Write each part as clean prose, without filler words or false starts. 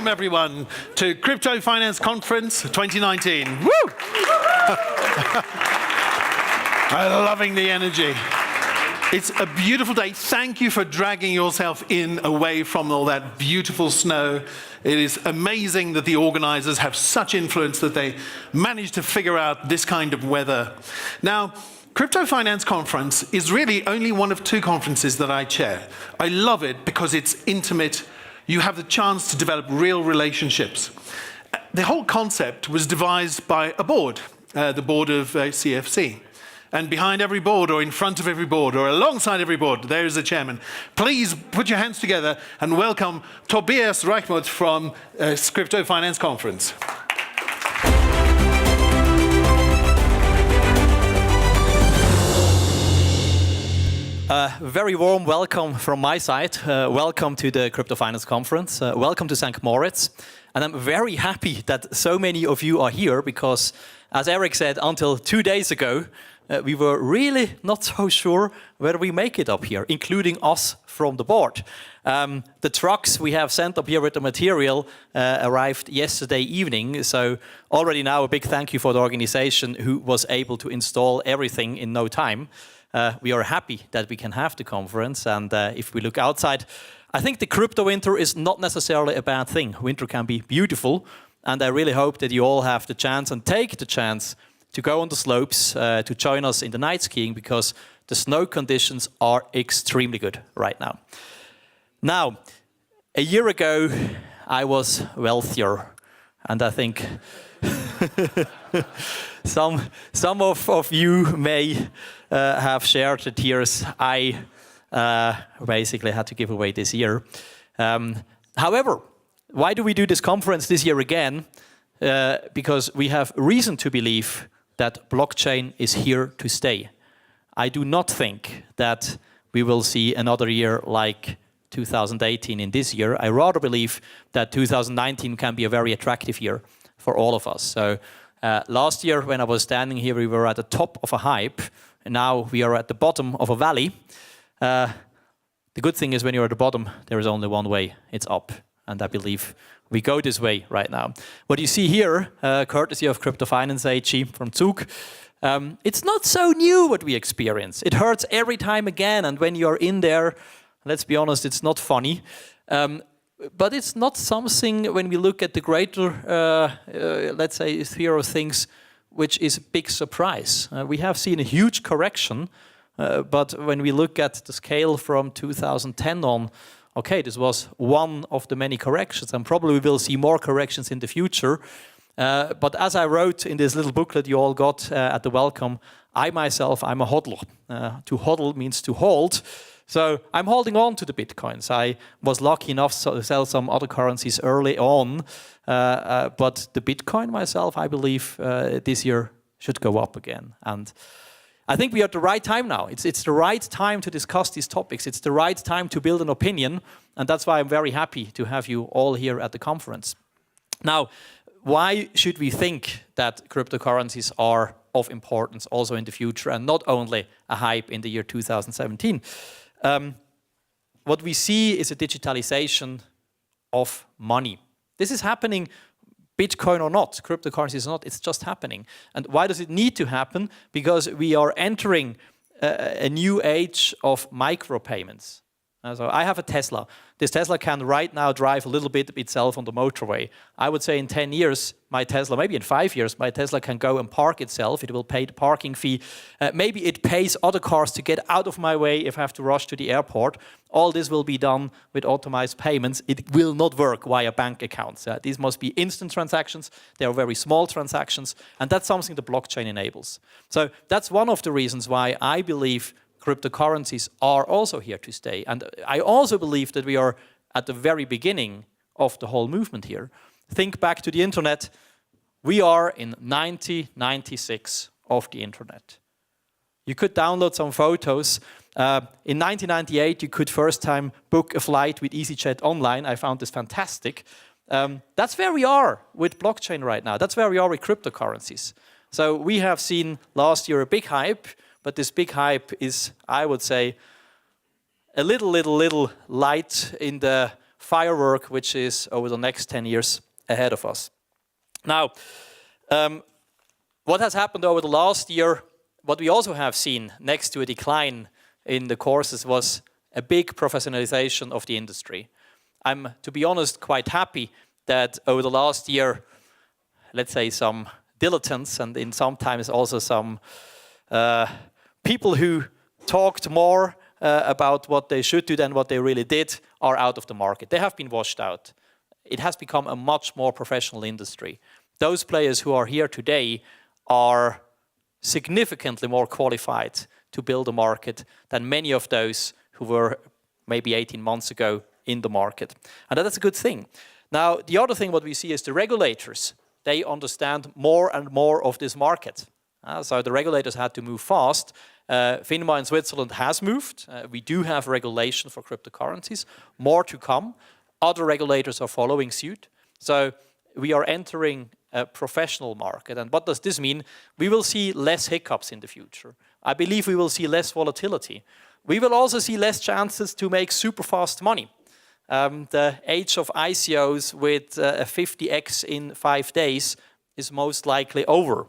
welcome everyone to Crypto Finance Conference 2019. Woo! I'm loving the energy. It's a beautiful day. Thank you for dragging yourself in away from all that beautiful snow. It is amazing that the organizers have such influence that they managed to figure out this kind of weather. Now, Crypto Finance Conference is really only one of two conferences that I chair. I love it because it's intimate. You have the chance to develop real relationships. The whole concept was devised by a board, the board of CFC. And behind every board, or in front of every board, or alongside every board, there is a chairman. Please put your hands together and welcome Tobias Reichmuth from Crypto Finance Conference. Very warm welcome from my side. Welcome to the Crypto Finance Conference. Welcome to St. Moritz. And I'm very happy that so many of you are here because, as Eric said, until 2 days ago, we were really not so sure whether we make it up here, including us from the board. The trucks we have sent up here with the material arrived yesterday evening. So already now a big thank you for the organization who was able to install everything in no time. We are happy that we can have the conference, and if we look outside, I think the crypto winter is not necessarily a bad thing. Winter can be beautiful, and I really hope that you all have the chance and take the chance to go on the slopes, to join us in the night skiing, because the snow conditions are extremely good right now. Now, a year ago, I was wealthier, and I think some of you may have shared the tears I basically had to give away this year. However, why do we do this conference this year again? Because we have reason to believe that blockchain is here to stay. I do not think that we will see another year like 2018 in this year. I rather believe that 2019 can be a very attractive year for all of us. So last year when I was standing here, we were at the top of a hype, and now we are at the bottom of a valley. The good thing is when you're at the bottom, there is only one way, it's up. And I believe we go this way right now. What you see here, courtesy of Crypto Finance AG from Zug, it's not so new what we experience. It hurts every time again, and when you're in there, let's be honest, it's not funny. But it's not something, when we look at the greater, let's say, sphere of things, which is a big surprise. We have seen a huge correction, but when we look at the scale from 2010 on, okay, this was one of the many corrections, and probably we will see more corrections in the future. But as I wrote in this little booklet you all got at the welcome, I'm a hodler. To hodl means to hold. So I'm holding on to the Bitcoins. I was lucky enough to sell some other currencies early on, but the Bitcoin myself, I believe this year should go up again. And I think we are at the right time now. It's the right time to discuss these topics. It's the right time to build an opinion, and that's why I'm very happy to have you all here at the conference. Now, why should we think that cryptocurrencies are of importance also in the future and not only a hype in the year 2017? What we see is a digitalization of money. This is happening, Bitcoin or not, cryptocurrencies or not, it's just happening. And why does it need to happen? Because we are entering a new age of micropayments. So I have a Tesla. This Tesla can right now drive a little bit itself on the motorway. I would say in 10 years, my Tesla, maybe in 5 years, my Tesla can go and park itself. It will pay the parking fee. Maybe it pays other cars to get out of my way if I have to rush to the airport. All this will be done with automated payments. It will not work via bank accounts. These must be instant transactions. They are very small transactions. And that's something the blockchain enables. So that's one of the reasons why I believe cryptocurrencies are also here to stay. And I also believe that we are at the very beginning of the whole movement here. Think back to the internet. We are in 1996 of the internet. You could download some photos. In 1998, you could first time book a flight with EasyJet online. I found this fantastic. That's where we are with blockchain right now. That's where we are with cryptocurrencies. So we have seen last year a big hype. But this big hype is, I would say, a little light in the firework which is over the next 10 years ahead of us. Now, what has happened over the last year, what we also have seen next to a decline in the courses was a big professionalization of the industry. I'm, to be honest, quite happy that over the last year, let's say some dilettantes and in sometimes also some people who talked more about what they should do than what they really did are out of the market. They have been washed out. It has become a much more professional industry. Those players who are here today are significantly more qualified to build a market than many of those who were maybe 18 months ago in the market. And that's a good thing. Now, the other thing what we see is the regulators. They understand more and more of this market. So the regulators had to move fast. FINMA in Switzerland has moved. We do have regulation for cryptocurrencies. More to come. Other regulators are following suit. So we are entering a professional market. And what does this mean? We will see less hiccups in the future. I believe we will see less volatility. We will also see less chances to make super fast money. The age of ICOs with a 50x in 5 days is most likely over.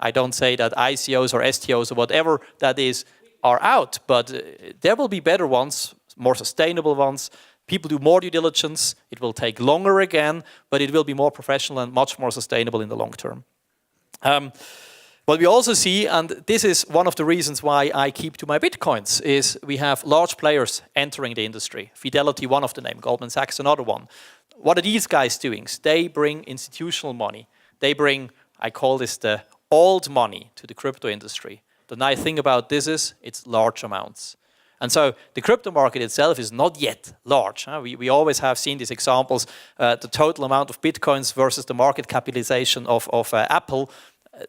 I don't say that ICOs or STOs or whatever that is are out, but there will be better ones, more sustainable ones. People do more due diligence. It will take longer again, but it will be more professional and much more sustainable in the long term. What we also see, and this is one of the reasons why I keep to my Bitcoins, is we have large players entering the industry. Fidelity, one of the name, Goldman Sachs, another one. What are these guys doing? They bring institutional money. They bring, I call this the old money to the crypto industry. The nice thing about this is it's large amounts. And so the crypto market itself is not yet large. We always have seen these examples, the total amount of Bitcoins versus the market capitalization of Apple.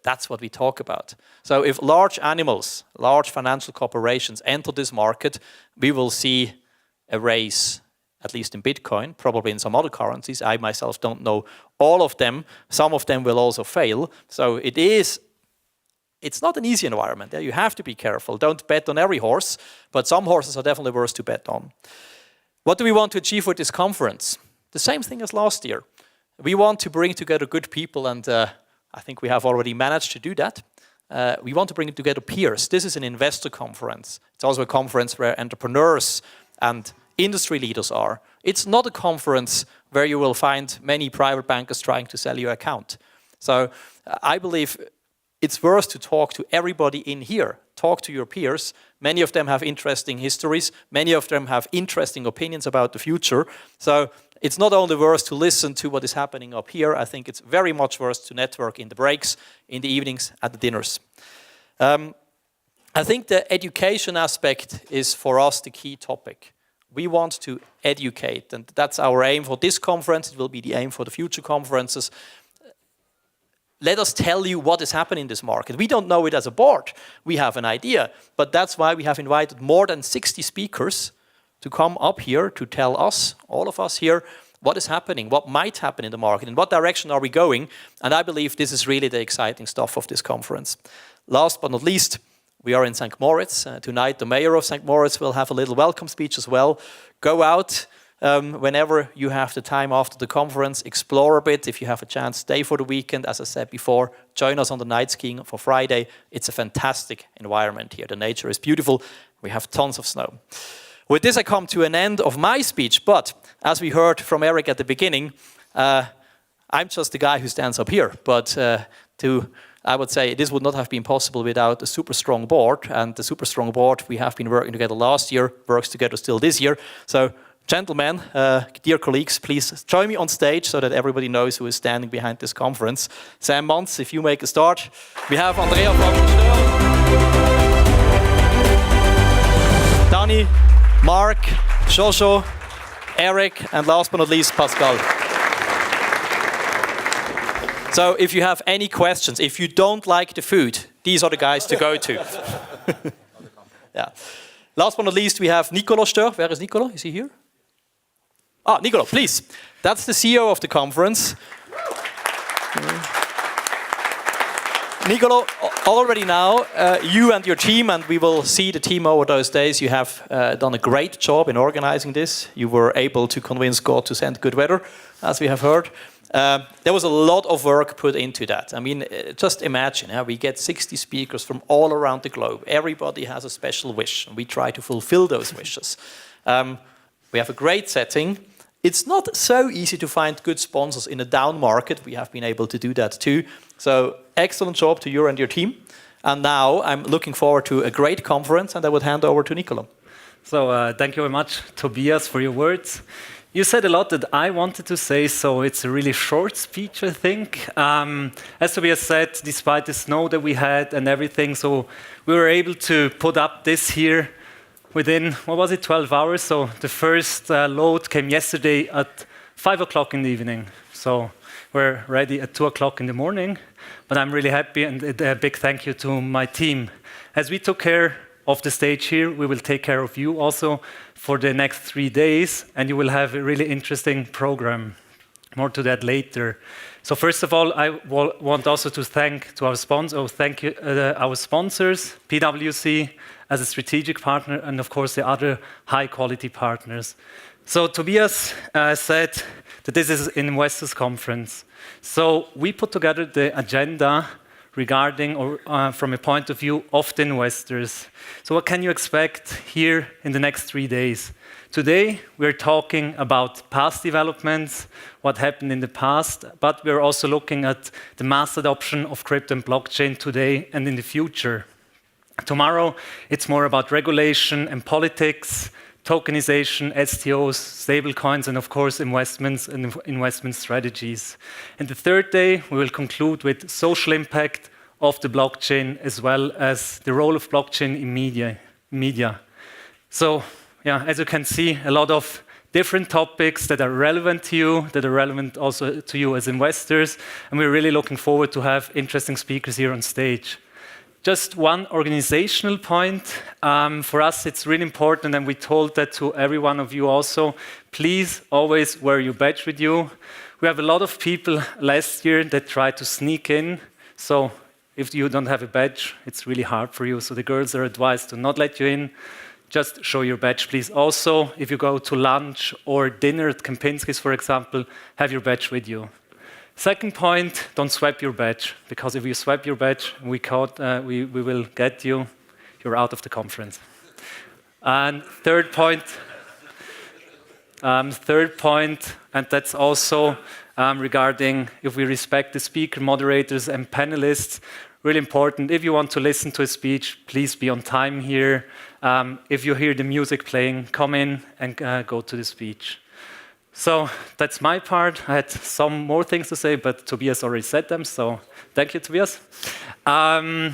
That's what we talk about. So if large animals, large financial corporations enter this market, we will see a race, at least in Bitcoin, probably in some other currencies. I myself don't know all of them. Some of them will also fail. So it's not an easy environment. You have to be careful. Don't bet on every horse, but some horses are definitely worth to bet on. What do we want to achieve with this conference? The same thing as last year. We want to bring together good people, and I think we have already managed to do that. We want to bring together peers. This is an investor conference. It's also a conference where entrepreneurs and industry leaders are. It's not a conference where you will find many private bankers trying to sell your account. So I believe it's worth to talk to everybody in here. Talk to your peers. Many of them have interesting histories. Many of them have interesting opinions about the future. So it's not only worth to listen to what is happening up here. I think it's very much worth to network in the breaks, in the evenings, at the dinners. I think the education aspect is for us the key topic. We want to educate, and that's our aim for this conference. It will be the aim for the future conferences. Let us tell you what is happening in this market. We don't know it as a board. We have an idea, but that's why we have invited more than 60 speakers to come up here to tell us, all of us here, what is happening, what might happen in the market, in what direction are we going. And I believe this is really the exciting stuff of this conference. Last but not least, we are in St. Moritz. Tonight, the mayor of St. Moritz will have a little welcome speech as well. Go out whenever you have the time after the conference, explore a bit. If you have a chance, stay for the weekend. As I said before, join us on the night skiing for Friday. It's a fantastic environment here. The nature is beautiful. We have tons of snow. With this, I come to an end of my speech. But as we heard from Eric at the beginning, I'm just the guy who stands up here. But I would say this would not have been possible without a super strong board. And the super strong board, we have been working together last year, works together still this year. So, gentlemen, dear colleagues, please join me on stage so that everybody knows who is standing behind this conference. Sam Mons, if you make a start. We have Andrea van Dani, Mark, Jojo, Eric, and last but not least, Pascal. So if you have any questions, if you don't like the food, these are the guys to go to. Yeah. Last but not least, we have Nicolo Stöhr. Where is Nicolo? Is he here? Ah, Nicolo, please. That's the CEO of the conference. Nicolo, already now, you and your team, and we will see the team over those days, you have done a great job in organizing this. You were able to convince God to send good weather, as we have heard. There was a lot of work put into that. I mean, just imagine, we get 60 speakers from all around the globe. Everybody has a special wish, and we try to fulfill those wishes. We have a great setting. It's not so easy to find good sponsors in a down market. We have been able to do that too. So excellent job to you and your team. And now I'm looking forward to a great conference, and I would hand over to Nicolo. So thank you very much, Tobias, for your words. You said a lot that I wanted to say, so it's a really short speech, I think. As Tobias said, despite the snow that we had and everything, so we were able to put up this here within, 12 hours? So the first load came yesterday at 5 o'clock in the evening. So we're ready at 2 o'clock in the morning. But I'm really happy, and a big thank you to my team. As we took care of the stage here, we will take care of you also for the next 3 days, and you will have a really interesting program. More to that later. So first of all, I want also to thank to our sponsors. Thank you, our sponsors, PwC as a strategic partner, and of course the other high-quality partners. So Tobias said that this is an investors conference. So we put together the agenda regarding or from a point of view of the investors. So what can you expect here in the next 3 days? Today, we're talking about past developments, what happened in the past, but we're also looking at the mass adoption of crypto and blockchain today and in the future. Tomorrow, it's more about regulation and politics, tokenization, STOs, stablecoins, and of course, investments and investment strategies. And the third day, we will conclude with social impact of the blockchain, as well as the role of blockchain in media. So, yeah, as you can see, a lot of different topics that are relevant to you, that are relevant also to you as investors, and we're really looking forward to have interesting speakers here on stage. Just one organizational point. For us, it's really important, and we told that to every one of you also. Please always wear your badge with you. We have a lot of people last year that tried to sneak in. So if you don't have a badge, it's really hard for you. So the girls are advised to not let you in. Just show your badge, please. Also, if you go to lunch or dinner at Kempinski's, for example, have your badge with you. Second point, don't swipe your badge, because if you swipe your badge, we will get you, you're out of the conference. And third point, and that's also regarding if we respect the speaker, moderators, and panelists, really important. If you want to listen to a speech, please be on time here. If you hear the music playing, come in and go to the speech. So that's my part. I had some more things to say, but Tobias already said them, so thank you, Tobias. I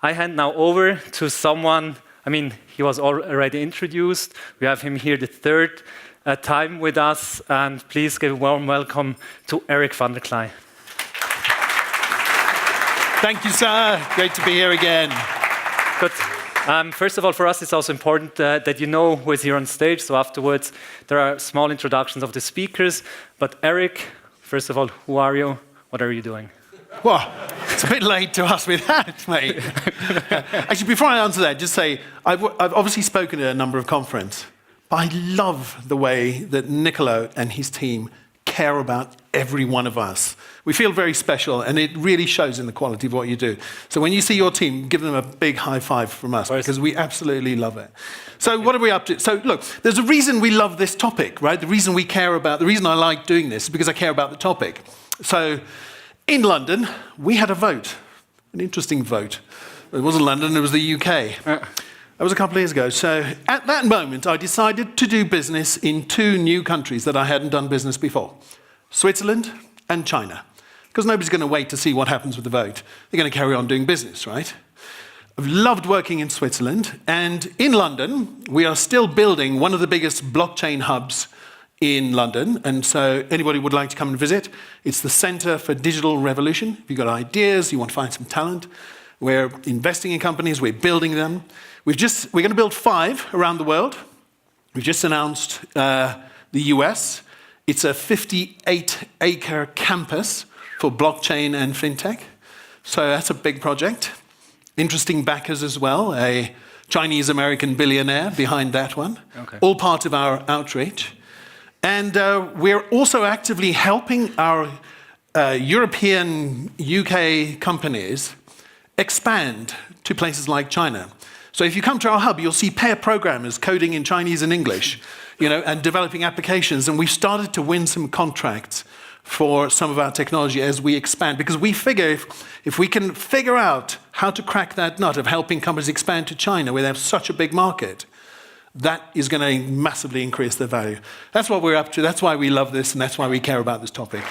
hand now over to someone, he was already introduced. We have him here the third time with us, and please give a warm welcome to Eric van der Kleij. Thank you, sir. Great to be here again. Good. First of all, for us, it's also important that you know who is here on stage. So afterwards, there are small introductions of the speakers. But Eric, first of all, who are you? What are you doing? Well, it's a bit late to ask me that, mate. Actually, before I answer that, just say, I've obviously spoken at a number of conferences, but I love the way that Nicolo and his team care about every one of us. We feel very special, and it really shows in the quality of what you do. So when you see your team, give them a big high five from us, because we absolutely love it. So what are we up to? So look, there's a reason we love this topic, right? The reason I like doing this is because I care about the topic. So in London, we had a vote, an interesting vote. It wasn't London, it was the UK. That was a couple of years ago. So at that moment, I decided to do business in 2 new countries that I hadn't done business before, Switzerland and China. Because nobody's going to wait to see what happens with the vote. They're going to carry on doing business, right? I've loved working in Switzerland. And in London, we are still building one of the biggest blockchain hubs in London. And so anybody would like to come and visit, it's the Center for Digital Revolution. If you've got ideas, you want to find some talent, we're investing in companies, we're building them. We're going to build 5 around the world. We've just announced the US. It's a 58-acre campus for blockchain and fintech. So that's a big project. Interesting backers as well, a Chinese-American billionaire behind that one. Okay. All part of our outreach. And we're also actively helping our European, UK companies expand to places like China. So if you come to our hub, you'll see pair programmers coding in Chinese and English, and developing applications. And we've started to win some contracts for some of our technology as we expand, because we figure if we can figure out how to crack that nut of helping companies expand to China, where they have such a big market, that is going to massively increase their value. That's what we're up to. That's why we love this, and that's why we care about this topic.